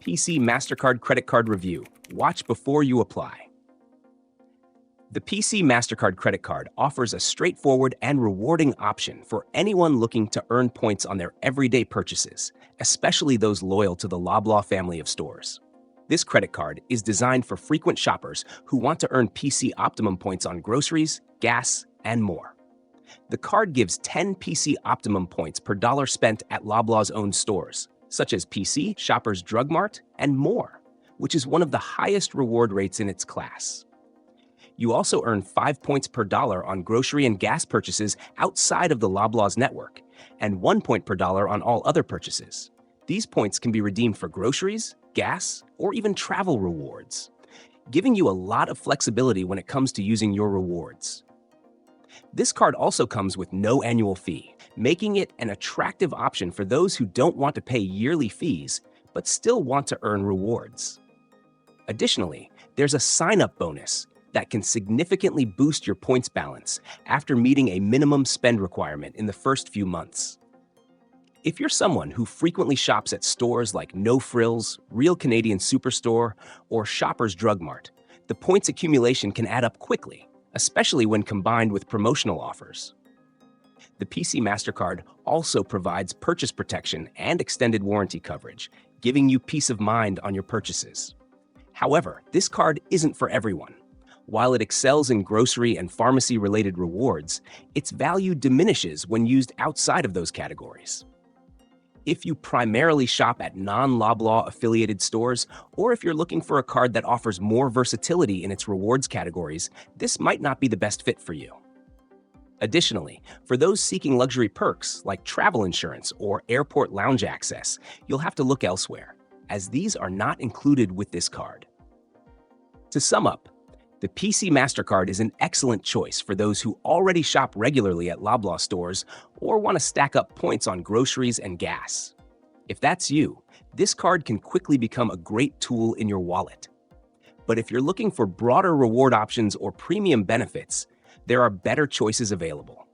PC Mastercard Credit Card Review. Watch before you apply. The PC Mastercard credit card offers a straightforward and rewarding option for anyone looking to earn points on their everyday purchases, especially those loyal to the Loblaw family of stores. This credit card is designed for frequent shoppers who want to earn PC Optimum points on groceries, gas, and more. The card gives 10 PC Optimum points per dollar spent at Loblaw's own stores, such as PC, Shoppers Drug Mart, and more, which is one of the highest reward rates in its class. You also earn 5 points per dollar on grocery and gas purchases outside of the Loblaw's network, and 1 point per dollar on all other purchases. These points can be redeemed for groceries, gas, or even travel rewards, giving you a lot of flexibility when it comes to using your rewards. This card also comes with no annual fee, making it an attractive option for those who don't want to pay yearly fees but still want to earn rewards. Additionally, there's a sign-up bonus that can significantly boost your points balance after meeting a minimum spend requirement in the first few months. If you're someone who frequently shops at stores like No Frills, Real Canadian Superstore, or Shoppers Drug Mart, the points accumulation can add up quickly, especially when combined with promotional offers. The PC Mastercard also provides purchase protection and extended warranty coverage, giving you peace of mind on your purchases. However, this card isn't for everyone. While it excels in grocery and pharmacy-related rewards, its value diminishes when used outside of those categories. If you primarily shop at non-Loblaw affiliated stores, or if you're looking for a card that offers more versatility in its rewards categories, this might not be the best fit for you. Additionally, for those seeking luxury perks like travel insurance or airport lounge access, you'll have to look elsewhere, as these are not included with this card. To sum up, the PC Mastercard is an excellent choice for those who already shop regularly at Loblaw stores or want to stack up points on groceries and gas. If that's you, this card can quickly become a great tool in your wallet. But if you're looking for broader reward options or premium benefits, there are better choices available.